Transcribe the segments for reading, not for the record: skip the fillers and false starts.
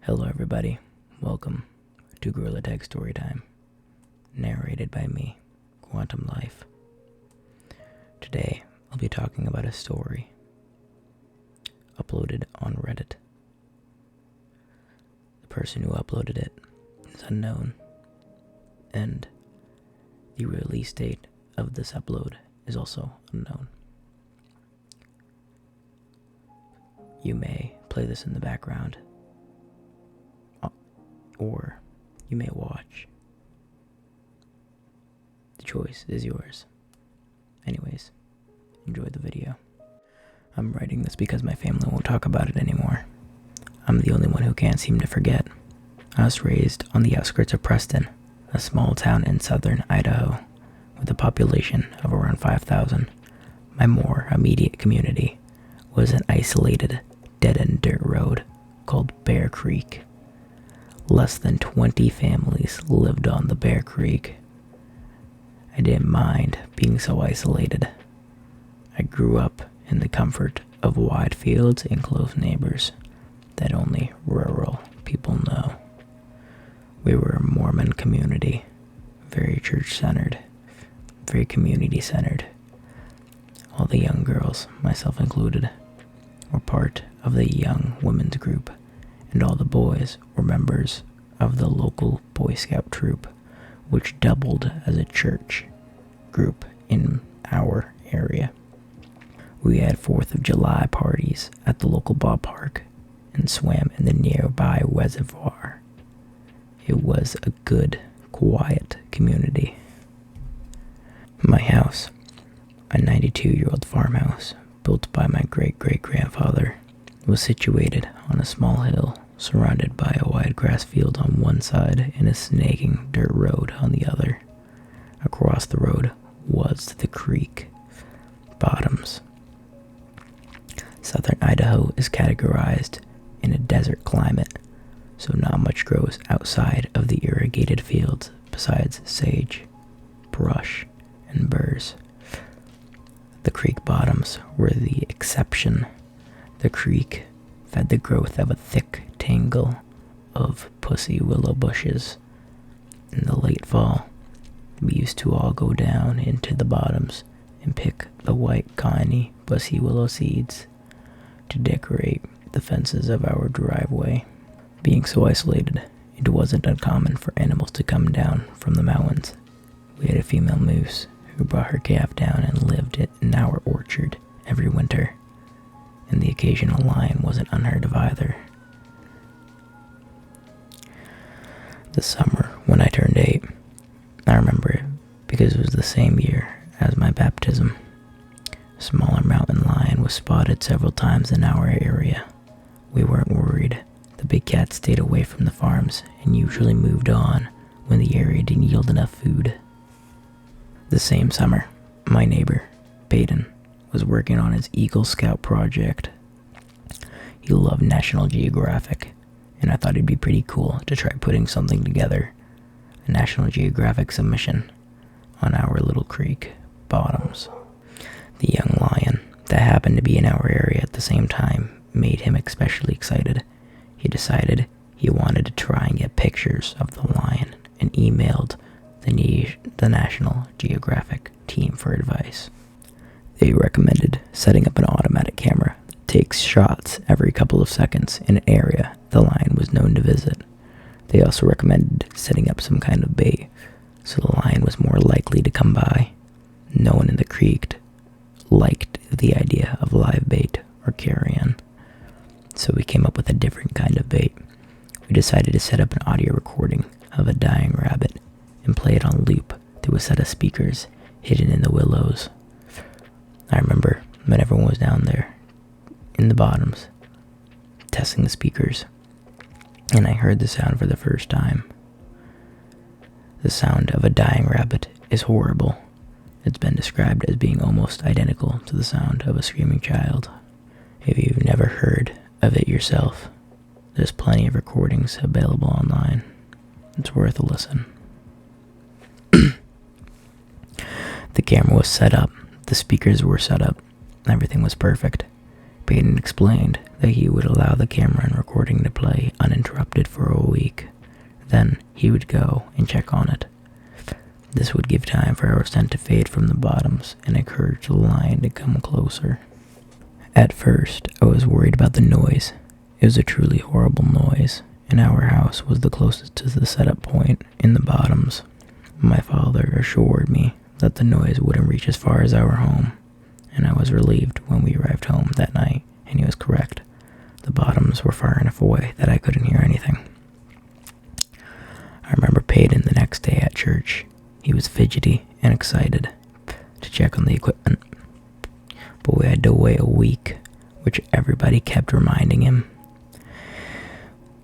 Hello everybody, welcome to Gorilla Tag Storytime, narrated by me, Quantum Life. Today, I'll be talking about a story uploaded on Reddit. The person who uploaded it is unknown, and the release date of this upload is also unknown. You may play this in the background, or you may watch. The choice is yours. Anyways, enjoy the video. I'm writing this because my family won't talk about it anymore. I'm the only one who can't seem to forget. I was raised on the outskirts of Preston, a small town in southern Idaho, with a population of around 5,000. My more immediate community was an isolated, dead-end dirt road called Bear Creek. Less than 20 families lived on the Bear Creek. I didn't mind being so isolated. I grew up in the comfort of wide fields and close neighbors that only rural people know. We were a Mormon community, very church-centered, very community-centered. All the young girls, myself included, were part of the young women's group, and all the boys were members of the local Boy Scout troop, which doubled as a church group in our area. We had 4th of July parties at the local ballpark and swam in the nearby reservoir. It was a good, quiet community. My house, a 92-year-old farmhouse built by my great-great-grandfather, was situated on a small hill surrounded by a wide grass field on one side and a snaking dirt road on the other. Across the road was the creek bottoms. Southern Idaho is categorized in a desert climate, so not much grows outside of the irrigated fields besides sage, brush, and burrs. The creek bottoms were the exception. The creek fed the growth of a thick tangle of pussy willow bushes. In the late fall, we used to all go down into the bottoms and pick the white coney pussy willow seeds to decorate the fences of our driveway. Being so isolated, it wasn't uncommon for animals to come down from the mountains. We had a female moose who brought her calf down and lived in our orchard every winter, and the occasional lion wasn't unheard of either. The summer when I turned 8, I remember it because it was the same year as my baptism. A smaller mountain lion was spotted several times in our area. We weren't worried. The big cats stayed away from the farms and usually moved on when the area didn't yield enough food. The same summer, my neighbor, Peyton, was working on his Eagle Scout project. He loved National Geographic, and I thought it'd be pretty cool to try putting something together, a National Geographic submission on our little creek bottoms. The young lion that happened to be in our area at the same time made him especially excited. He decided he wanted to try and get pictures of the lion and emailed the National Geographic team for advice. They recommended setting up an automatic camera that takes shots every couple of seconds in an area the lion was known to visit. They also recommended setting up some kind of bait so the lion was more likely to come by. No one in the creek liked the idea of live bait or carrion, so we came up with a different kind of bait. We decided to set up an audio recording of a dying rabbit and play it on loop through a set of speakers hidden in the willows. I remember when everyone was down there in the bottoms testing the speakers, and I heard the sound for the first time. The sound of a dying rabbit is horrible. It's been described as being almost identical to the sound of a screaming child. If you've never heard of it yourself, there's plenty of recordings available online. It's worth a listen. The camera was set up, the speakers were set up, everything was perfect. Peyton explained that he would allow the camera and recording to play uninterrupted for a week. Then he would go and check on it. This would give time for our scent to fade from the bottoms and encourage the lion to come closer. At first, I was worried about the noise. It was a truly horrible noise, and our house was the closest to the setup point in the bottoms. My father assured me that the noise wouldn't reach as far as our home, and I was relieved when we arrived home that night, and he was correct. The bottoms were far enough away that I couldn't hear anything. I remember Peyton the next day at church. He was fidgety and excited to check on the equipment, but we had to wait a week, which everybody kept reminding him.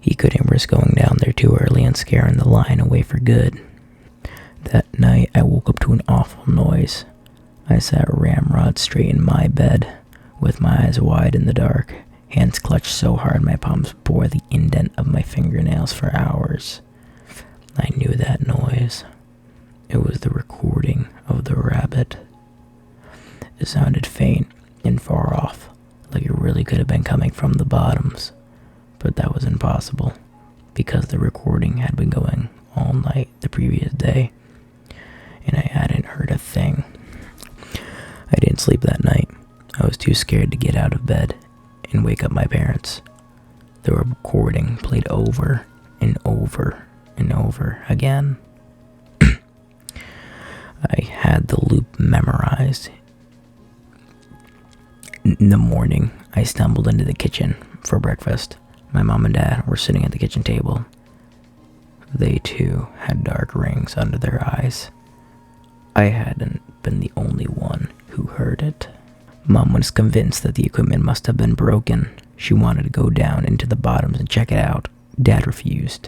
He couldn't risk going down there too early and scaring the lion away for good. That night, I woke up to an awful noise. I sat ramrod straight in my bed, with my eyes wide in the dark, hands clutched so hard my palms bore the indent of my fingernails for hours. I knew that noise. It was the recording of the rabbit. It sounded faint and far off, like it really could have been coming from the bottoms. But that was impossible, because the recording had been going all night the previous day, and I hadn't heard a thing. I didn't sleep that night. I was too scared to get out of bed and wake up my parents. The recording played over and over and over again. I had the loop memorized. In the morning, I stumbled into the kitchen for breakfast. My mom and dad were sitting at the kitchen table. They too had dark rings under their eyes. I hadn't been the only one who heard it. Mom was convinced that the equipment must have been broken. She wanted to go down into the bottoms and check it out. Dad refused.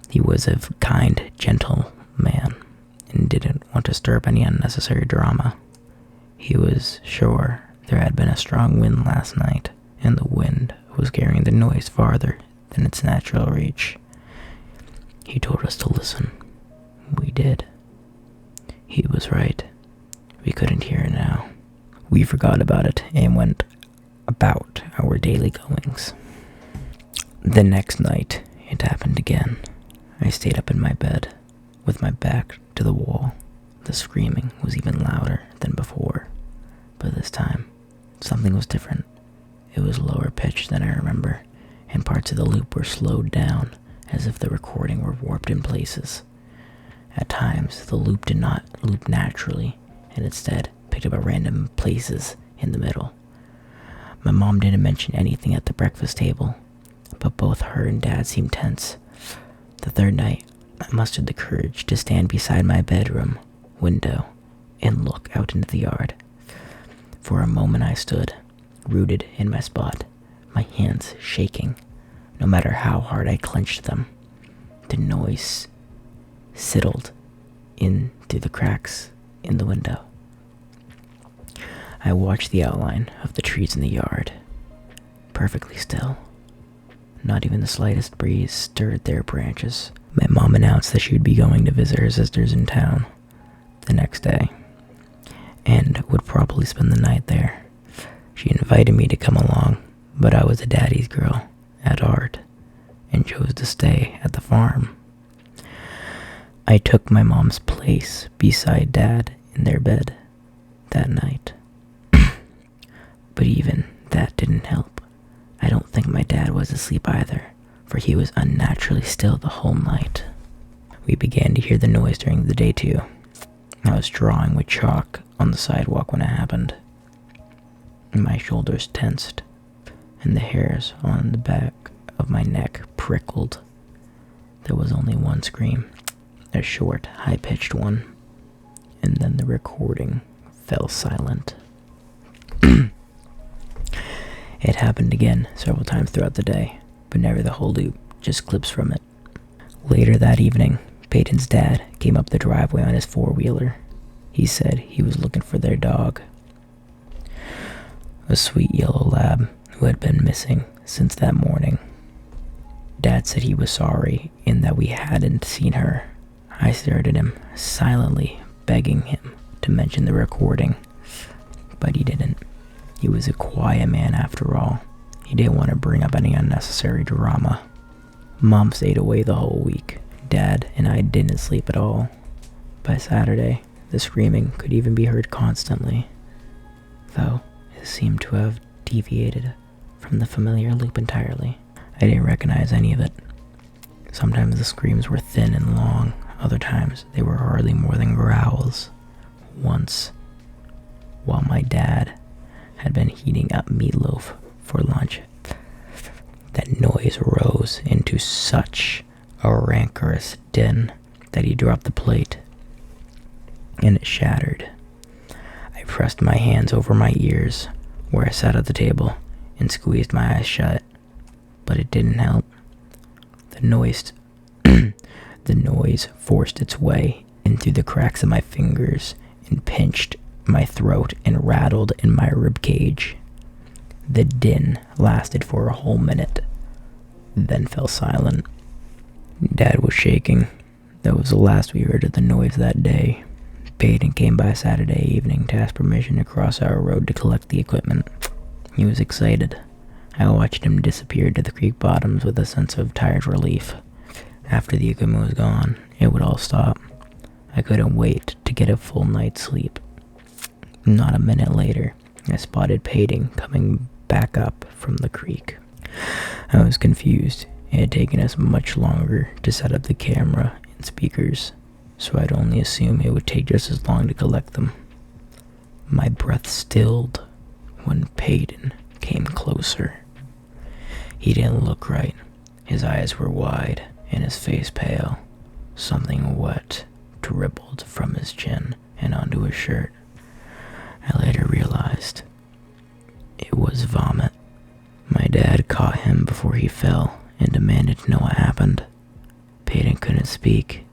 He was a kind, gentle man and didn't want to stir up any unnecessary drama. He was sure there had been a strong wind last night, and the wind was carrying the noise farther than its natural reach. He told us to listen. We did. He was right. We couldn't hear it now. We forgot about it and went about our daily goings. The next night, it happened again. I stayed up in my bed, with my back to the wall. The screaming was even louder than before, but this time, something was different. It was lower pitched than I remember, and parts of the loop were slowed down, as if the recording were warped in places. At times, the loop did not loop naturally, and instead picked up at random places in the middle. My mom didn't mention anything at the breakfast table, but both her and Dad seemed tense. The third night, I mustered the courage to stand beside my bedroom window and look out into the yard. For a moment I stood, rooted in my spot, my hands shaking. No matter how hard I clenched them, the noise settled in through the cracks in the window. I watched the outline of the trees in the yard, perfectly still. Not even the slightest breeze stirred their branches. My mom announced that she would be going to visit her sisters in town the next day, and would probably spend the night there. She invited me to come along, but I was a daddy's girl at heart, and chose to stay at the farm. I took my mom's place beside Dad in their bed that night. But even that didn't help. I don't think my dad was asleep either, for he was unnaturally still the whole night. We began to hear the noise during the day too. I was drawing with chalk on the sidewalk when it happened. My shoulders tensed, and the hairs on the back of my neck prickled. There was only one scream, a short, high-pitched one, and then the recording fell silent. It happened again several times throughout the day, but never the whole loop, just clips from it. Later that evening, Peyton's dad came up the driveway on his four-wheeler. He said he was looking for their dog, a sweet yellow lab who had been missing since that morning. Dad said he was sorry in that we hadn't seen her. I stared at him, silently begging him to mention the recording, but he didn't. He was a quiet man after all. He didn't want to bring up any unnecessary drama. Mom stayed away the whole week. Dad and I didn't sleep at all. By Saturday, the screaming could even be heard constantly, though it seemed to have deviated from the familiar loop entirely. I didn't recognize any of it. Sometimes the screams were thin and long, other times they were hardly more than growls. Once, while my dad had been heating up meatloaf for lunch, that noise rose into such a rancorous din that he dropped the plate, and it shattered. I pressed my hands over my ears where I sat at the table and squeezed my eyes shut, but it didn't help. The noise forced its way in through the cracks of my fingers and pinched my throat and rattled in my rib cage. The din lasted for a whole minute, then fell silent. Dad was shaking. That was the last we heard of the noise that day. Peyton came by Saturday evening to ask permission to cross our road to collect the equipment. He was excited. I watched him disappear to the creek bottoms with a sense of tired relief. After the equipment was gone, it would all stop. I couldn't wait to get a full night's sleep. Not a minute later, I spotted Peyton coming back up from the creek. I was confused. It had taken us much longer to set up the camera and speakers, so I'd only assume it would take just as long to collect them. My breath stilled when Peyton came closer. He didn't look right. His eyes were wide and his face pale. Something wet dribbled from his chin and onto his shirt. I later realized it was vomit. My dad caught him before he fell and demanded to know what happened. Peyton couldn't speak.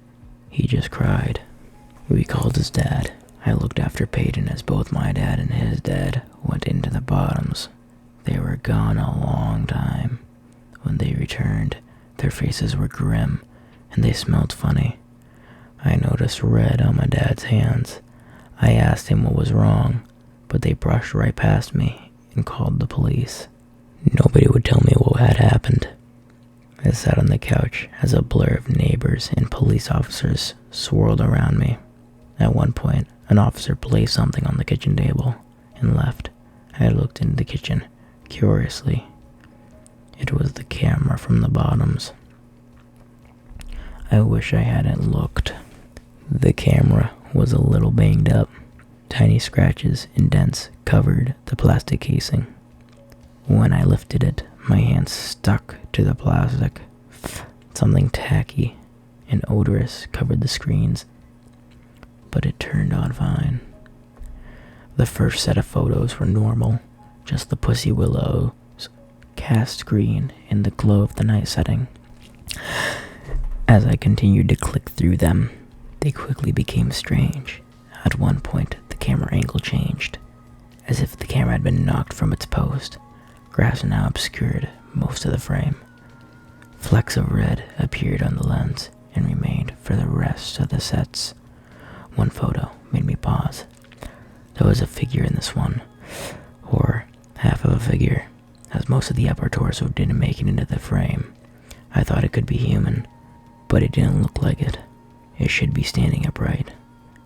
He just cried. We called his dad. I looked after Peyton as both my dad and his dad went into the bottoms. They were gone a long time. When they returned, their faces were grim and they smelled funny. I noticed red on my dad's hands. I asked him what was wrong, but they brushed right past me and called the police. Nobody would tell me what had happened. I sat on the couch as a blur of neighbors and police officers swirled around me. At one point, an officer placed something on the kitchen table and left. I looked into the kitchen curiously. It was the camera from the bottoms. I wish I hadn't looked. The camera was a little banged up. Tiny scratches and dents covered the plastic casing. When I lifted it, my hand stuck to the plastic. Something tacky and odorous covered the screens, but it turned on fine. The first set of photos were normal, just the pussy willows cast green in the glow of the night setting. As I continued to click through them, they quickly became strange. At one point, the camera angle changed, as if the camera had been knocked from its post. Grass now obscured most of the frame. Flecks of red appeared on the lens and remained for the rest of the sets. One photo made me pause. There was a figure in this one, or half of a figure, as most of the upper torso didn't make it into the frame. I thought it could be human, but it didn't look like it. It should be standing upright.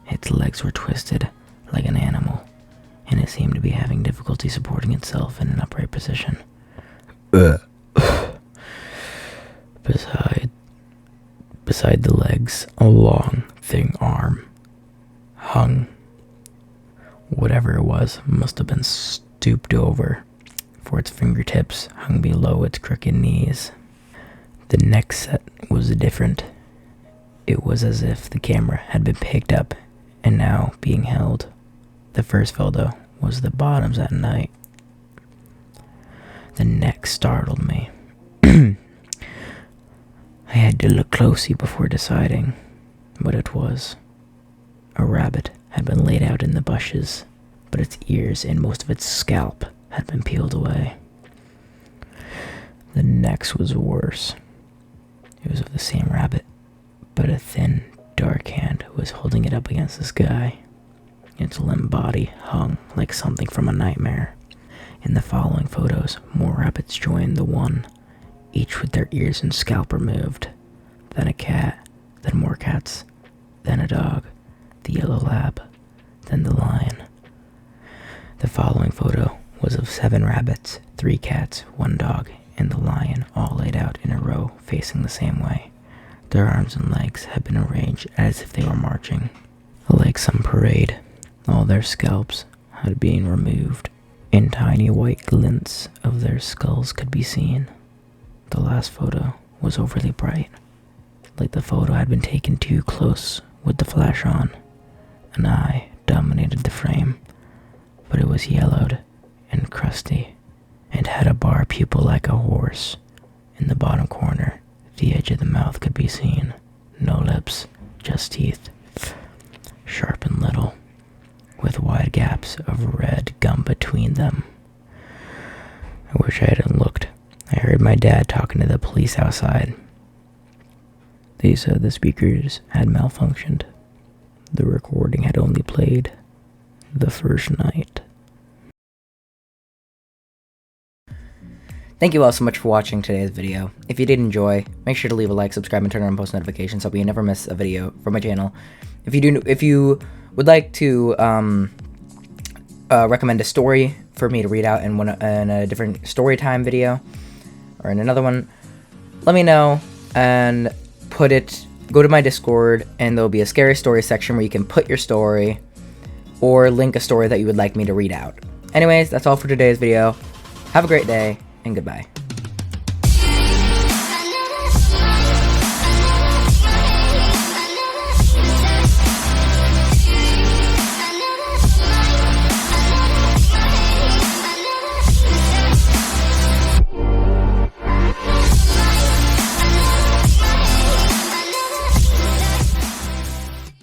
Its legs were twisted like an animal, and it seemed to be having difficulty supporting itself in an upright position. Beside the legs, a long, thin arm hung. Whatever it was must have been stooped over, for its fingertips hung below its crooked knees. The next set was different. It was as if the camera had been picked up and now being held. The first photo was the bottoms at night. The next startled me. I had to look closely before deciding what it was. A rabbit had been laid out in the bushes, but its ears and most of its scalp had been peeled away. The next was worse. It was of the same rabbit, but a thin, dark hand was holding it up against the sky. Its limp body hung like something from a nightmare, In the following photos, more rabbits joined the one, each with their ears and scalp removed. Then a cat, then more cats, then a dog, the yellow lab, then the lion. The following photo was of 7 rabbits, 3 cats, 1 dog, and the lion, all laid out in a row facing the same way. Their arms and legs had been arranged as if they were marching. Like some parade, all their scalps had been removed, and tiny white glints of their skulls could be seen. The last photo was overly bright, like the photo had been taken too close with the flash on. An eye dominated the frame, but it was yellowed and crusty, and had a bar pupil like a horse. In the bottom corner, the edge of the mouth could be seen. No lips, just teeth, sharp and little, with wide gaps of red gum between them. I wish I hadn't looked. I heard my dad talking to the police outside. They said the speakers had malfunctioned. The recording had only played the first night. Thank you all so much for watching today's video. If you did enjoy, make sure to leave a like, subscribe, and turn on post notifications so you never miss a video from my channel. If you would like to recommend a story for me to read out in a different story time video or in another one, let me know and go to my Discord, and there'll be a scary story section where you can put your story or link a story that you would like me to read out. Anyways, that's all for today's video. Have a great day, and goodbye.